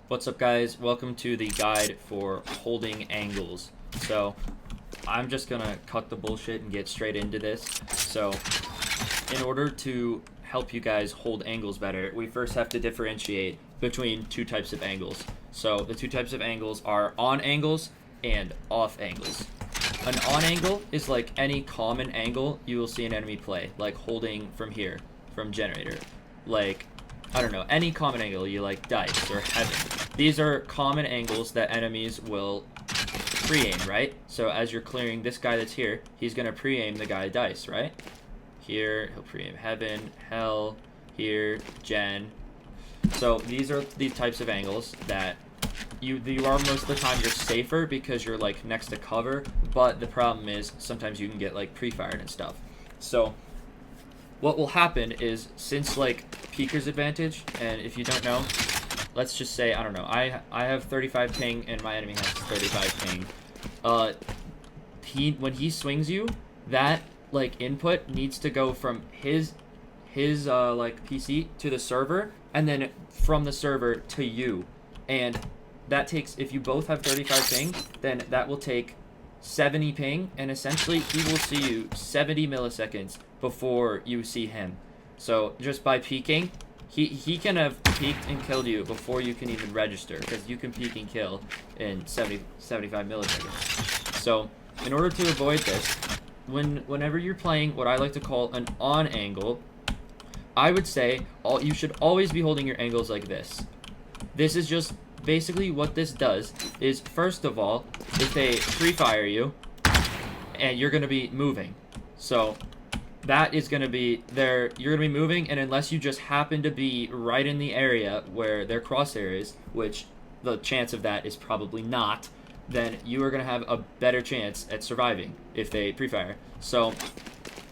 What's up, guys? Welcome to the guide for holding angles. So I'm just gonna cut the bullshit and get straight into this. So in order to help you guys hold angles better, we first have to differentiate between two types of angles. So the two types of angles are on angles and off angles. An on angle is like any common angle you will see an enemy play, like holding from here, from generator. Like, I don't know, any common angle, you like dice or heaven. These are common angles that enemies will pre-aim, right? So as you're clearing this guy that's here, he's going to pre-aim the guy dice, right? Here, he'll pre-aim heaven, hell, here, gen. So these are the types of angles that you are most of the time you're safer because you're like next to cover, but the problem is sometimes you can get like pre-fired and stuff. So what will happen is, since like peeker's advantage, and if you don't know, let's just say, I don't know, I have 35 ping and my enemy has 35 ping. When he swings you, that like input needs to go from his like PC to the server, and then from the server to you. And that takes, if you both have 35 ping, then that will take 70 ping, and essentially he will see you 70 milliseconds before you see him. So just by peeking, he can have peeked and killed you before you can even register, because you can peek and kill in 75 milliseconds. So in order to avoid this, whenever you're playing what I like to call an on angle, I would say you should always be holding your angles like this. This is just basically what this does is, first of all, if they pre-fire you and you're going to be moving, so that is going to be there, you're going to be moving, and unless you just happen to be right in the area where their crosshair is, which the chance of that is probably not, then you are going to have a better chance at surviving if they pre-fire. So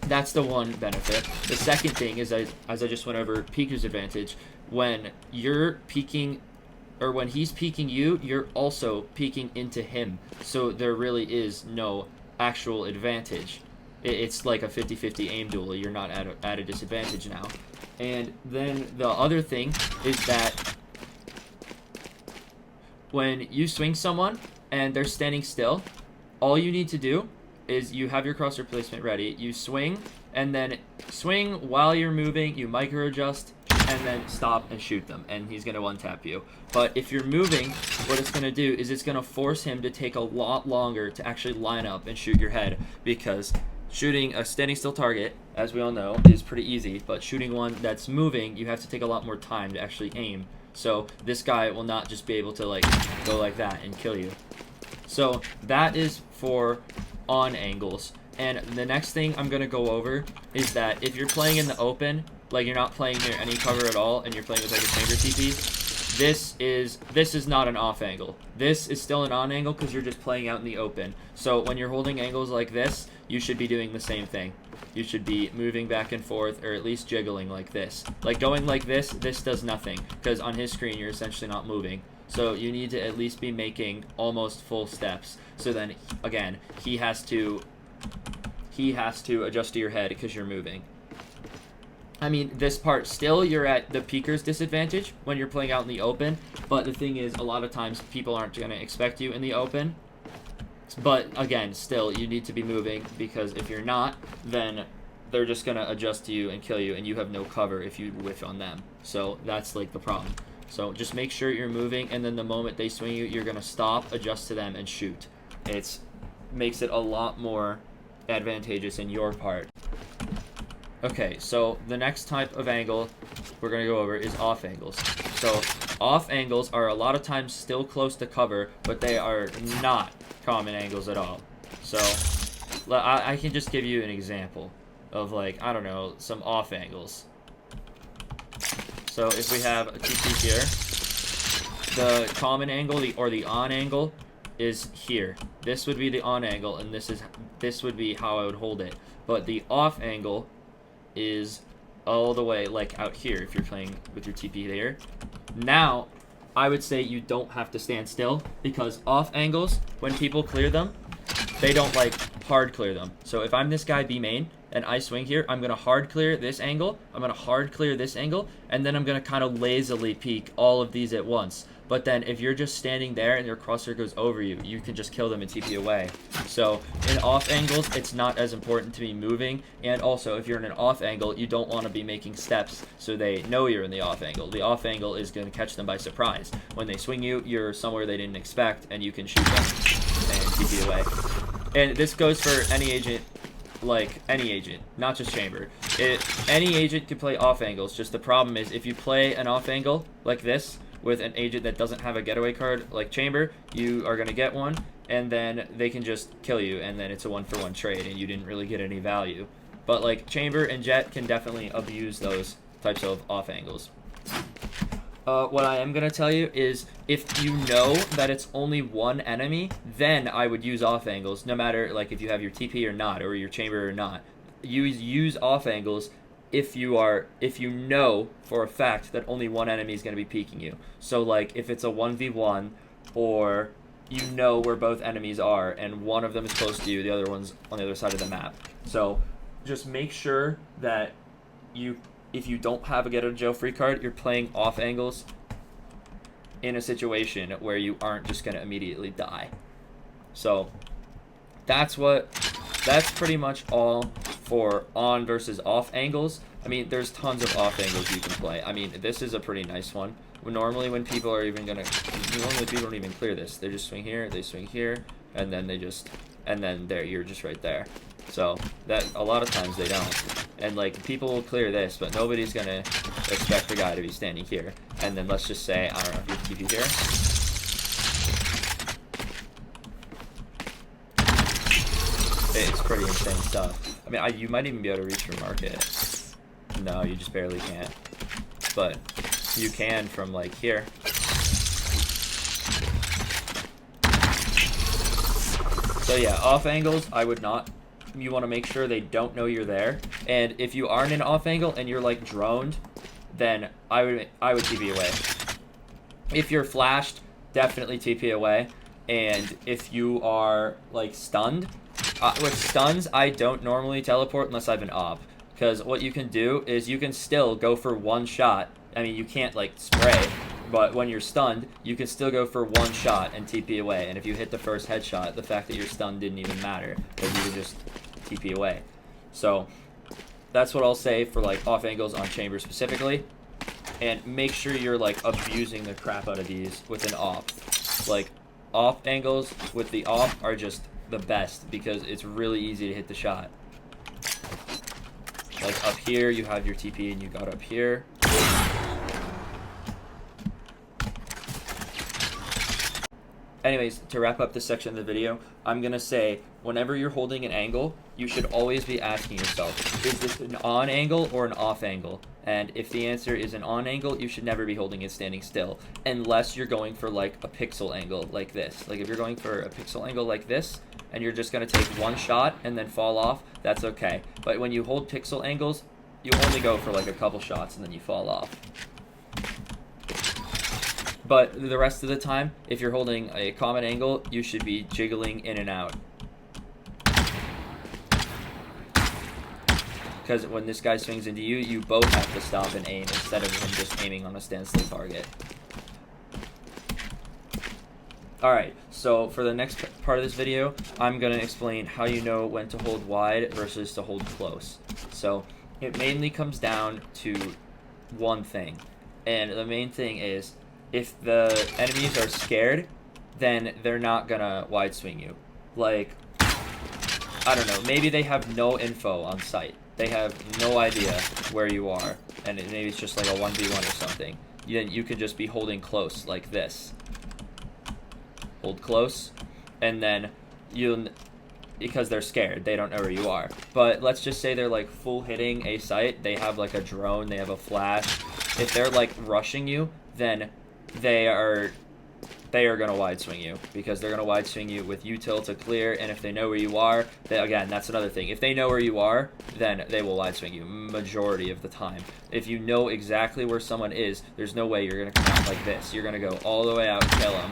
that's the one benefit. The second thing is, as I just went over, peeker's advantage. When you're peeking, or when he's peeking you, you're also peeking into him. So there really is no actual advantage. It's like a 50-50 aim duel. You're not at a disadvantage now. And then the other thing is that when you swing someone and they're standing still, all you need to do is you have your crosshair placement ready. You swing, and then swing while you're moving. You micro adjust, and then stop and shoot them, and he's going to one-tap you. But if you're moving, what it's going to do is it's going to force him to take a lot longer to actually line up and shoot your head, because shooting a standing still target, as we all know, is pretty easy, but shooting one that's moving, you have to take a lot more time to actually aim. So this guy will not just be able to like go like that and kill you. So that is for on angles. And the next thing I'm going to go over is that if you're playing in the open, like you're not playing near any cover at all, and you're playing with like a chamber TP, this is not an off angle. This is still an on angle because you're just playing out in the open. So when you're holding angles like this, you should be doing the same thing. You should be moving back and forth, or at least jiggling like this. Like going like this does nothing, because on his screen you're essentially not moving. So you need to at least be making almost full steps. So then again, he has to adjust to your head because you're moving. I mean, this part, still, you're at the peeker's disadvantage when you're playing out in the open, but the thing is, a lot of times, people aren't going to expect you in the open. But, again, still, you need to be moving, because if you're not, then they're just going to adjust to you and kill you, and you have no cover if you whiff on them. So, that's, like, the problem. So, just make sure you're moving, and then the moment they swing you, you're going to stop, adjust to them, and shoot. It makes it a lot more advantageous in your part. Okay, so the next type of angle we're going to go over is off angles. So off angles are a lot of times still close to cover, but they are not common angles at all. So I can just give you an example of, like, I don't know, some off angles. So if we have a TP here, the common angle, or the on angle, is here. This would be the on angle, and this would be how I would hold it. But the off angle is all the way like out here if you're playing with your TP there. Now, I would say you don't have to stand still, because off angles, when people clear them, they don't like hard clear them. So if I'm this guy B main and I swing here, I'm going to hard clear this angle, I'm going to hard clear this angle, and then I'm going to kind of lazily peek all of these at once. But then if you're just standing there and your crosshair goes over you, you can just kill them and TP away. So in off angles, it's not as important to be moving. And also, if you're in an off angle, you don't want to be making steps so they know you're in the off angle. The off angle is going to catch them by surprise. When they swing you, you're somewhere they didn't expect, and you can shoot them and TP away. And this goes for any agent, like any agent, not just Chamber. Any agent can play off angles, just the problem is if you play an off angle like this with an agent that doesn't have a getaway card like Chamber, you are going to get one, and then they can just kill you, and then it's a 1-for-1 trade, and you didn't really get any value. But like Chamber and Jett can definitely abuse those types of off angles. What I am going to tell you is if you know that it's only one enemy, then I would use off angles, no matter like if you have your TP or not, or your Chamber or not. Use off angles if you know for a fact that only one enemy is going to be peeking you. So like if it's a 1v1, or you know where both enemies are and one of them is close to you, the other one's on the other side of the map. So just make sure that if you don't have a get out of jail free card, you're playing off angles in a situation where you aren't just going to immediately die. So that's pretty much all for on versus off angles. I mean, there's tons of off angles you can play. I mean, this is a pretty nice one. Normally when people are even gonna, normally people don't even clear this. They just swing here, they swing here, and then there, you're just right there. So that a lot of times they don't. And like people will clear this, but nobody's gonna expect the guy to be standing here. And then let's just say, I don't know, if you TP here. It's pretty insane stuff. I mean, you might even be able to reach your market. No, you just barely can't. But you can from like here. So yeah, off angles, I would not. You want to make sure they don't know you're there. And if you aren't in off angle and you're like droned, then I would TP away. If you're flashed, definitely TP away. And if you are like stunned, with stuns, I don't normally teleport unless I've been op. Because what you can do is you can still go for one shot. I mean, you can't like spray, but when you're stunned, you can still go for one shot and TP away. And if you hit the first headshot, the fact that you're stunned didn't even matter, because you can just TP away. So that's what I'll say for like off angles on Chamber specifically. And make sure you're like abusing the crap out of these with an off. Like off angles with the off are just the best because it's really easy to hit the shot. Like up here, you have your TP and you got up here. Anyways, to wrap up this section of the video, I'm going to say whenever you're holding an angle, you should always be asking yourself, is this an on angle or an off angle? And if the answer is an on angle, you should never be holding it standing still, unless you're going for like a pixel angle like this. Like if you're going for a pixel angle like this, and you're just going to take one shot and then fall off, that's okay. But when you hold pixel angles, you only go for like a couple shots and then you fall off. But the rest of the time, if you're holding a common angle, you should be jiggling in and out. Because when this guy swings into you, you both have to stop and aim instead of him just aiming on a standstill target. Alright, so for the next part of this video, I'm going to explain how you know when to hold wide versus to hold close. So it mainly comes down to one thing. And the main thing is, if the enemies are scared, then they're not gonna wide swing you. Like, I don't know, maybe they have no info on site. They have no idea where you are, and maybe it's just like a 1v1 or something. Then you could just be holding close like this. Hold close, and then because they're scared, they don't know where you are. But let's just say they're like full hitting a site, they have like a drone, they have a flash. If they're like rushing you, then they are gonna wide swing you, because they're gonna wide swing you with util to clear, and if they know where you are, again, that's another thing. If they know where you are, then they will wide swing you majority of the time. If you know exactly where someone is, there's no way you're gonna come out like this. You're gonna go all the way out and kill them.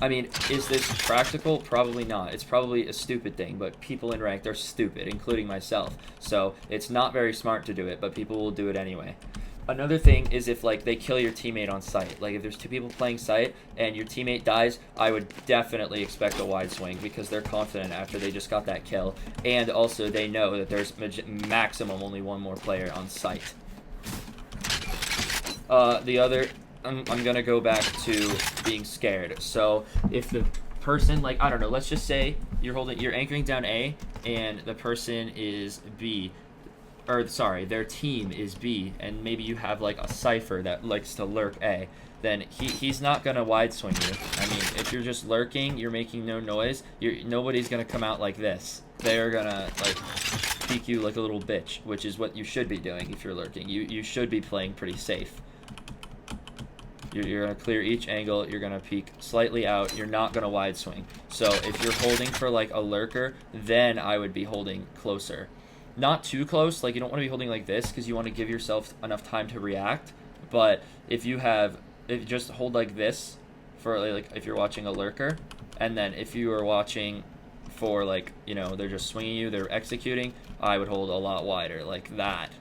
I mean, is this practical? Probably not. It's probably a stupid thing, but people in ranked are stupid, including myself. So it's not very smart to do it, but people will do it anyway. Another thing is if like they kill your teammate on sight. Like if there's two people playing sight and your teammate dies, I would definitely expect a wide swing because they're confident after they just got that kill, and also they know that there's maximum only one more player on sight. The other, I'm gonna go back to being scared. So if the person, like, I don't know, let's just say you're anchoring down A and the person is B, or sorry, their team is B, and maybe you have like a Cypher that likes to lurk A, then he's not gonna wide swing you. I mean, if you're just lurking, you're making no noise, nobody's gonna come out like this. They're gonna like peek you like a little bitch, which is what you should be doing if you're lurking. You should be playing pretty safe. You're going to clear each angle, you're going to peek slightly out, you're not going to wide swing. So if you're holding for like a lurker, then I would be holding closer. Not too close, like you don't want to be holding like this because you want to give yourself enough time to react. But if you just hold like this for like if you're watching a lurker, and then if you are watching for like, you know, they're just swinging you, they're executing, I would hold a lot wider like that.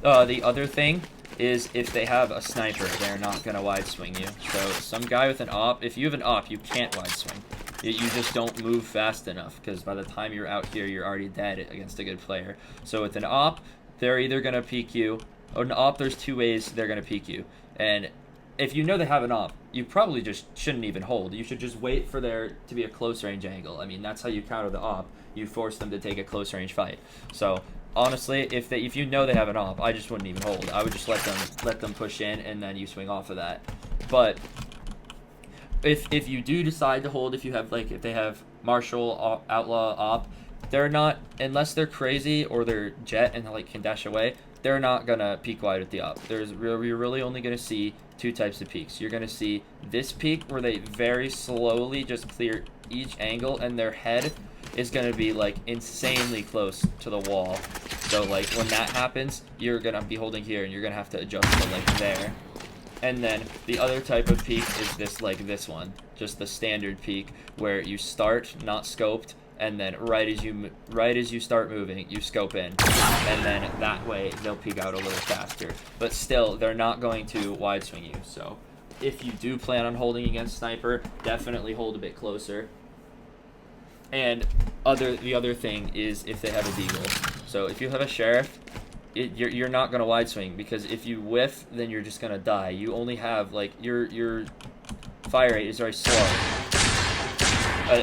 The other thing is if they have a sniper, they're not going to wide swing you. So some guy with an op, if you have an op, you can't wide swing. You just don't move fast enough because by the time you're out here, you're already dead against a good player. So with an op, they're either going to peek you. Or an op, there's two ways they're going to peek you. And if you know they have an op, you probably just shouldn't even hold. You should just wait for there to be a close range angle. I mean, that's how you counter the op. You force them to take a close range fight. So honestly, if you know they have an op, I just wouldn't even hold. I would just let them push in, and then you swing off of that. But if you do decide to hold, if they have Marshall, Outlaw, Op, they're not, unless they're crazy or they're Jet and like can dash away, they're not gonna peek wide with the op. You're really only gonna see two types of peeks. You're gonna see this peek where they very slowly just clear each angle, and their head is going to be like insanely close to the wall. So like when that happens, you're going to be holding here and you're going to have to adjust to like there. And then the other type of peek is this one, just the standard peek where you start not scoped, and then right as you start moving, you scope in, and then that way they'll peek out a little faster. But still, they're not going to wide swing you. So if you do plan on holding against sniper, definitely hold a bit closer. And the other thing is if they have a deagle. So if you have a sheriff, you're not gonna wide swing because if you whiff, then you're just gonna die. You only have like your fire rate is very slow.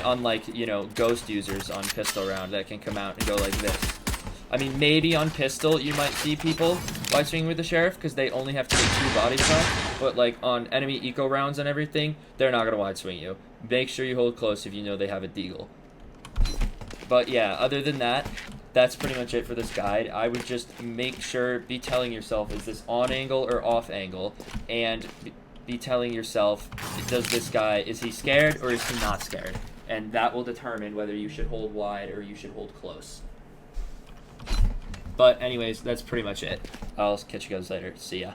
Unlike, you know, ghost users on pistol round that can come out and go like this. I mean, maybe on pistol you might see people wide swinging with the sheriff because they only have to take 2 body shots. But like on enemy eco rounds and everything, they're not gonna wide swing you. Make sure you hold close if you know they have a deagle. But yeah, other than that, that's pretty much it for this guide. I would just make sure, be telling yourself, is this on angle or off angle? And be telling yourself, does this guy, is he scared or is he not scared? And that will determine whether you should hold wide or you should hold close. But anyways, that's pretty much it. I'll catch you guys later. See ya.